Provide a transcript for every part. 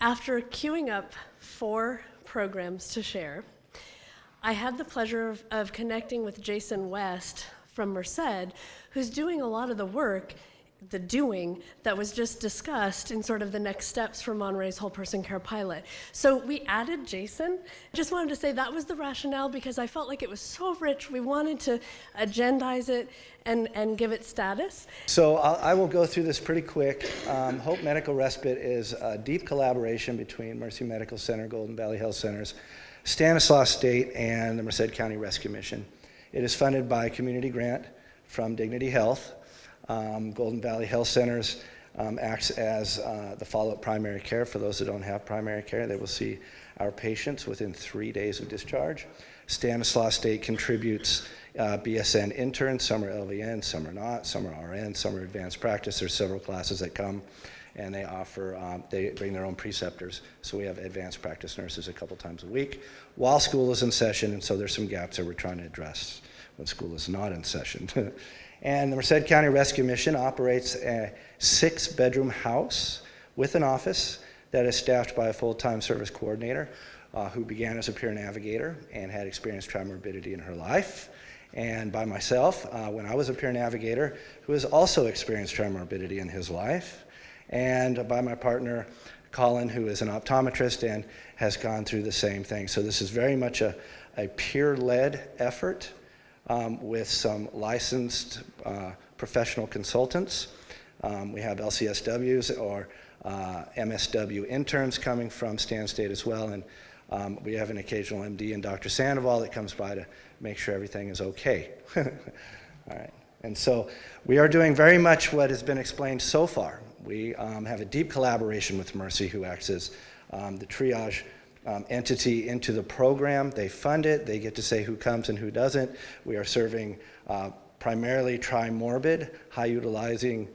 After queuing up 4 programs to share, I had the pleasure of connecting with Jason West from Merced, who's doing a lot of the work, the doing, that was just discussed in sort of the next steps for Monterey's Whole Person Care Pilot. So we added Jason. Just wanted to say that was the rationale because I felt like it was so rich. We wanted to agendize it and give it status. So I will go through this pretty quick. Hope Medical Respite is a deep collaboration between Mercy Medical Center, Golden Valley Health Centers, Stanislaus State, and the Merced County Rescue Mission. It is funded by a community grant from Dignity Health. Golden Valley Health Centers acts as the follow-up primary care for those that don't have primary care. They will see our patients within 3 days of discharge. Stanislaus State contributes BSN interns. Some are LVN, some are not, some are RN, some are advanced practice. There's several classes that come, and they offer, they bring their own preceptors. So we have advanced practice nurses a couple times a week while school is in session, and so there's some gaps that we're trying to address when school is not in session. And the Merced County Rescue Mission operates a 6-bedroom house with an office that is staffed by a full-time service coordinator who began as a peer navigator and had experienced tri-morbidity in her life, and by myself when I was a peer navigator who has also experienced tri-morbidity in his life, and by my partner Colin, who is an optometrist and has gone through the same thing. So this is very much a peer-led effort with some licensed professional consultants. We have LCSWs or MSW interns coming from Stan State as well, and we have an occasional MD and Dr. Sandoval that comes by to make sure everything is okay. All right, and so we are doing very much what has been explained so far. We have a deep collaboration with Mercy, who acts as the triage entity into the program. They fund it. They get to say who comes and who doesn't. We are serving primarily tri-morbid, high-utilizing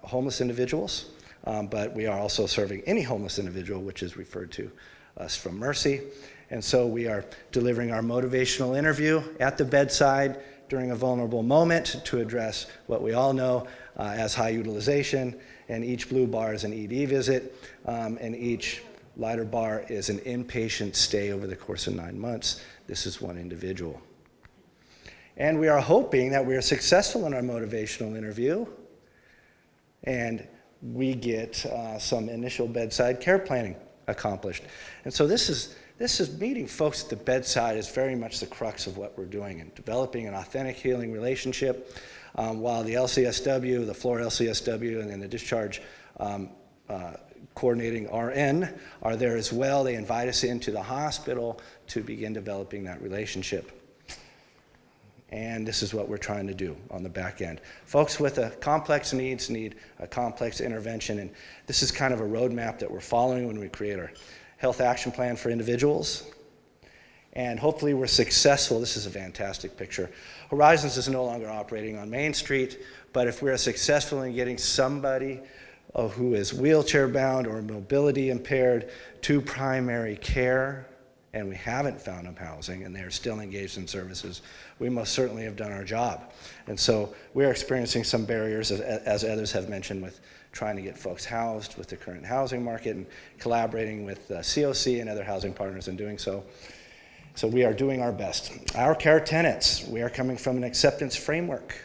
homeless individuals, but we are also serving any homeless individual, which is referred to us from Mercy. And so we are delivering our motivational interview at the bedside during a vulnerable moment to address what we all know as high utilization, and each blue bar is an ED visit, and each lighter bar is an inpatient stay over the course of 9 months. This is one individual. And we are hoping that we are successful in our motivational interview and we get some initial bedside care planning accomplished. And so this is meeting folks at the bedside is very much the crux of what we're doing, and developing an authentic healing relationship, while the LCSW, the floor LCSW, and then the discharge coordinating RN are there as well. They invite us into the hospital to begin developing that relationship. And this is what we're trying to do on the back end. Folks with complex needs need a complex intervention, and this is kind of a roadmap that we're following when we create our health action plan for individuals. And hopefully we're successful. This is a fantastic picture. Horizons is no longer operating on Main Street, but if we're successful in getting somebody who is wheelchair bound or mobility impaired to primary care, and we haven't found them housing and they're still engaged in services, we most certainly have done our job. And so we're experiencing some barriers, as others have mentioned, with trying to get folks housed with the current housing market and collaborating with COC and other housing partners in doing so. So we are doing our best. Our care tenets, we are coming from an acceptance framework.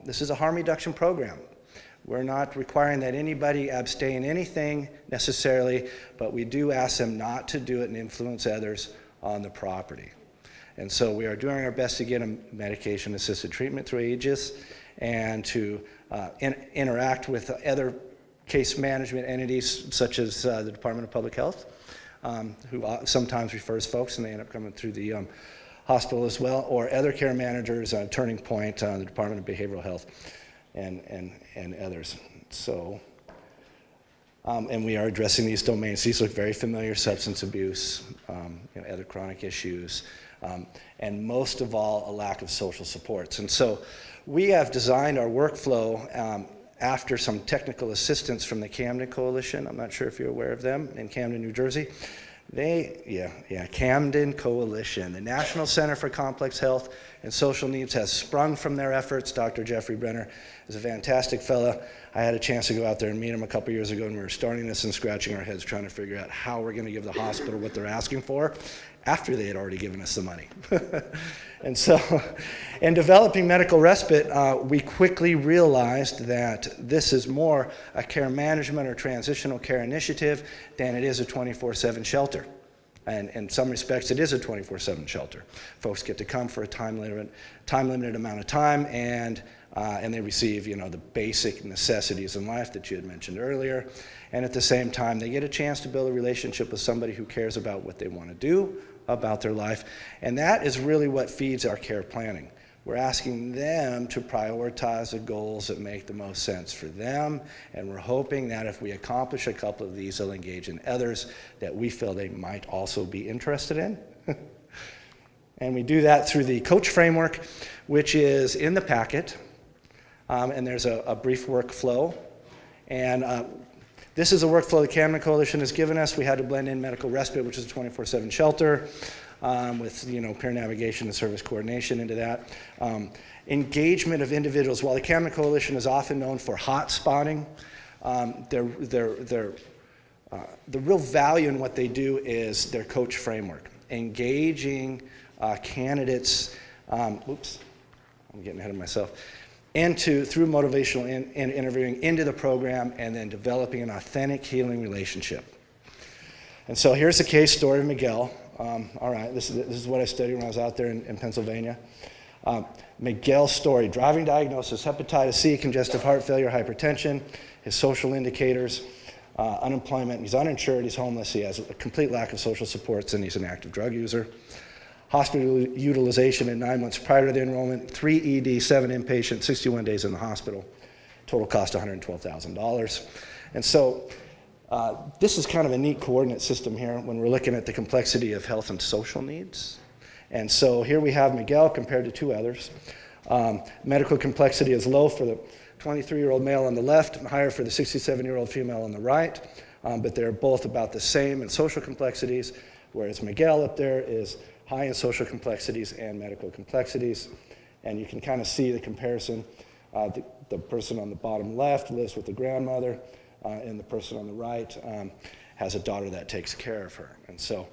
This is a harm reduction program. We're not requiring that anybody abstain anything necessarily, but we do ask them not to do it and influence others on the property. And so we are doing our best to get them medication-assisted treatment through AEGIS and to interact with other case management entities such as the Department of Public Health, who sometimes refers folks and they end up coming through the hospital as well, or other care managers, Turning Point, the Department of Behavioral Health, and others. So, and we are addressing these domains. These look very familiar: substance abuse, other chronic issues, and most of all, a lack of social supports. And so we have designed our workflow after some technical assistance from the Camden Coalition. I'm not sure if you're aware of them, in Camden, New Jersey. Camden Coalition. The National Center for Complex Health and Social Needs has sprung from their efforts. Dr. Jeffrey Brenner is a fantastic fellow. I had a chance to go out there and meet him a couple years ago, and we were starting this and scratching our heads trying to figure out how we're going to give the hospital what they're asking for after they had already given us the money. And so in developing medical respite, we quickly realized that this is more a care management or transitional care initiative than it is a 24/7 shelter. And in some respects, it is a 24/7 shelter. Folks get to come for a time-limited amount of time, and they receive, the basic necessities in life that you had mentioned earlier. And at the same time, they get a chance to build a relationship with somebody who cares about what they want to do about their life. And that is really what feeds our care planning. We're asking them to prioritize the goals that make the most sense for them, and we're hoping that if we accomplish a couple of these, they'll engage in others that we feel they might also be interested in. And we do that through the coach framework, which is in the packet, and there's a brief workflow. And this is a workflow the Camden Coalition has given us. We had to blend in medical respite, which is a 24/7 shelter, with peer navigation and service coordination into that. Engagement of individuals. While the Camden Coalition is often known for hot spotting, the real value in what they do is their coach framework, engaging candidates. Oops, I'm getting ahead of myself. Through motivational and interviewing into the program, and then developing an authentic healing relationship. And so here's the case story of Miguel. All right, this is what I studied when I was out there in Pennsylvania. Miguel's story: driving diagnosis, hepatitis C, congestive heart failure, hypertension, his social indicators, unemployment. He's uninsured, he's homeless, he has a complete lack of social supports, and he's an active drug user. Hospital utilization in 9 months prior to the enrollment, 3 ED, 7 inpatient, 61 days in the hospital. Total cost $112,000. And so this is kind of a neat coordinate system here when we're looking at the complexity of health and social needs. And so here we have Miguel compared to 2 others. Medical complexity is low for the 23-year-old male on the left, and higher for the 67-year-old female on the right. But they're both about the same in social complexities, whereas Miguel up there is high in social complexities and medical complexities. And you can kind of see the comparison. The person on the bottom left lives with the grandmother, and the person on the right has a daughter that takes care of her. And so,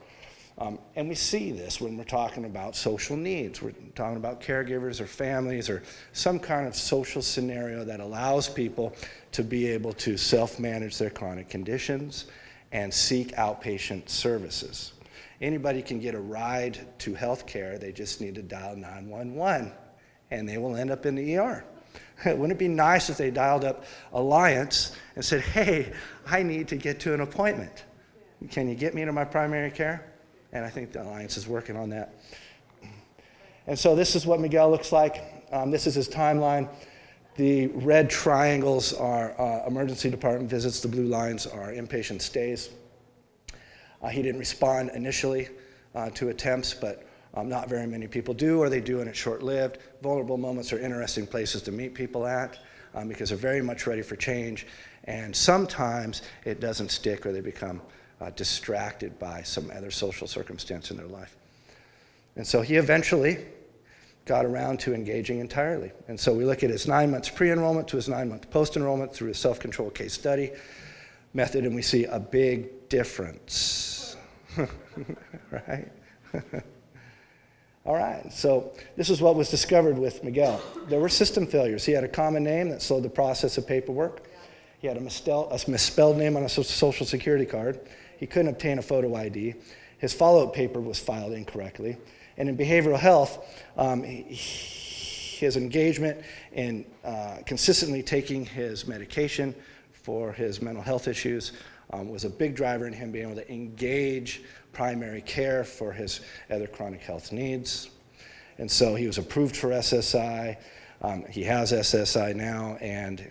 and we see this when we're talking about social needs. We're talking about caregivers or families or some kind of social scenario that allows people to be able to self-manage their chronic conditions and seek outpatient services. Anybody can get a ride to health care. They just need to dial 911, and they will end up in the ER. Wouldn't it be nice if they dialed up Alliance and said, hey, I need to get to an appointment. Can you get me to my primary care? And I think the Alliance is working on that. And so this is what Miguel looks like. This is his timeline. The red triangles are emergency department visits. The blue lines are inpatient stays. He didn't respond initially to attempts, but not very many people do, or they do, and it's short-lived. Vulnerable moments are interesting places to meet people at because they're very much ready for change, and sometimes it doesn't stick, or they become distracted by some other social circumstance in their life. And so he eventually got around to engaging entirely. And so we look at his 9 months pre-enrollment to his 9 month post-enrollment through his self-control case study method, and we see a big difference. Right? All right, so this is what was discovered with Miguel. There were system failures. He had a common name that slowed the process of paperwork. He had a misspelled name on a social security card. He couldn't obtain a photo ID. His follow-up paper was filed incorrectly. And in behavioral health, his engagement in consistently taking his medication for his mental health issues was a big driver in him being able to engage primary care for his other chronic health needs. And so he was approved for SSI. He has SSI now, and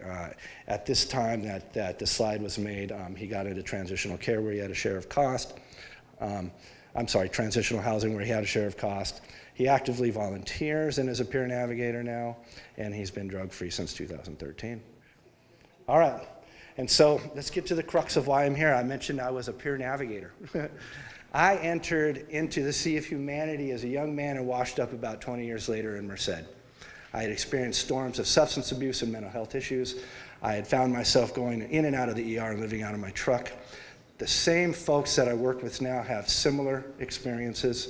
at this time that the slide was made, he got into transitional care where he had a share of cost. Transitional housing where he had a share of cost. He actively volunteers and is a peer navigator now, and he's been drug-free since 2013. All right, and so let's get to the crux of why I'm here. I mentioned I was a peer navigator. I entered into the Sea of Humanity as a young man and washed up about 20 years later in Merced. I had experienced storms of substance abuse and mental health issues. I had found myself going in and out of the ER and living out of my truck. The same folks that I work with now have similar experiences.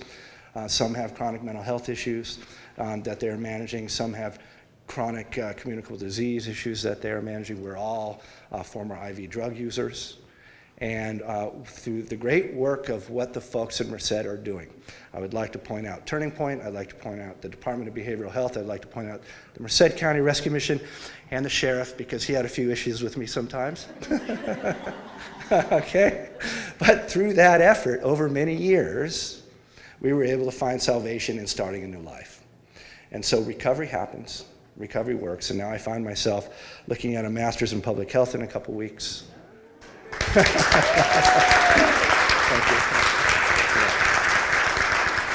Some have chronic mental health issues that they're managing. Some have chronic communicable disease issues that they're managing. We're all former IV drug users. And through the great work of what the folks in Merced are doing, I would like to point out Turning Point, I'd like to point out the Department of Behavioral Health, I'd like to point out the Merced County Rescue Mission, and the sheriff, because he had a few issues with me sometimes. Okay? But through that effort, over many years, we were able to find salvation in starting a new life. And so recovery happens, recovery works, and now I find myself looking at a master's in public health in a couple weeks. Thank you.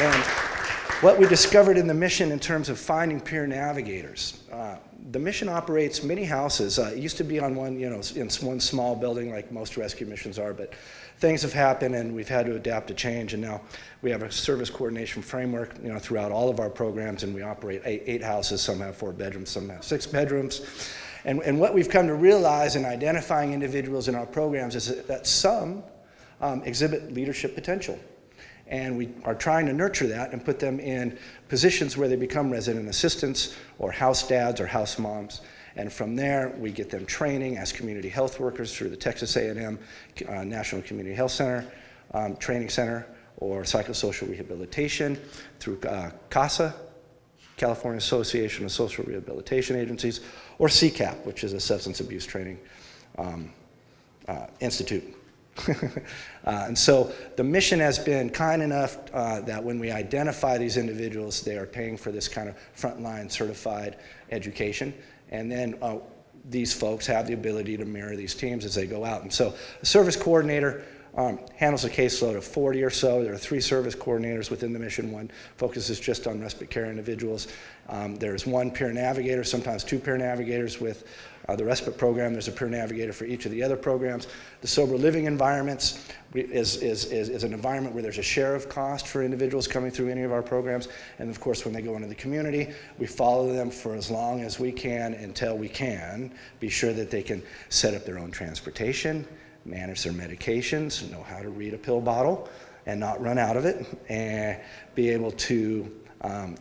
And what we discovered in the mission in terms of finding peer navigators, the mission operates many houses. It used to be on one, in one small building like most rescue missions are, but things have happened and we've had to adapt to change, and now we have a service coordination framework, throughout all of our programs, and we operate 8 houses. Some have 4 bedrooms, some have 6 bedrooms. And what we've come to realize in identifying individuals in our programs is that some exhibit leadership potential. And we are trying to nurture that and put them in positions where they become resident assistants or house dads or house moms. And from there, we get them training as community health workers through the Texas A&M National Community Health Center, Training Center, or psychosocial rehabilitation through CASA, California Association of Social Rehabilitation Agencies, or CCAP, which is a substance abuse training institute. And so the mission has been kind enough that when we identify these individuals, they are paying for this kind of frontline certified education. And then these folks have the ability to mirror these teams as they go out. And so a service coordinator handles a caseload of 40 or so. There are 3 service coordinators within the mission. One focuses just on respite care individuals. There's 1 peer navigator, sometimes 2 peer navigators with the respite program. There's a peer navigator for each of the other programs. The sober living environments is an environment where there's a share of cost for individuals coming through any of our programs. And of course, when they go into the community, we follow them for as long as we can until we can be sure that they can set up their own transportation, manage their medications, know how to read a pill bottle and not run out of it, and be able to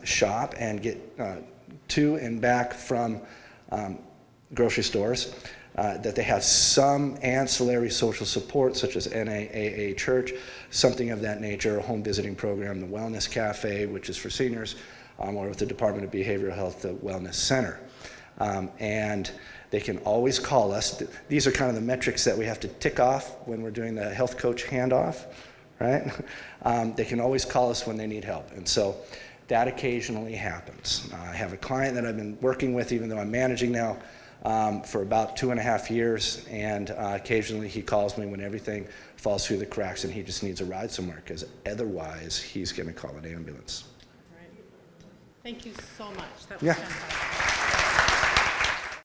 shop and get to and back from grocery stores, that they have some ancillary social support such as NAAA Church, something of that nature, a home visiting program, the Wellness Cafe, which is for seniors, or with the Department of Behavioral Health, the Wellness Center. And they can always call us. These are kind of the metrics that we have to tick off when we're doing the health coach handoff, right? They can always call us when they need help. And so that occasionally happens. I have a client that I've been working with, even though I'm managing now, for about 2.5 years, and occasionally he calls me when everything falls through the cracks and he just needs a ride somewhere, because otherwise he's going to call an ambulance. Right. Thank you so much. That was fantastic.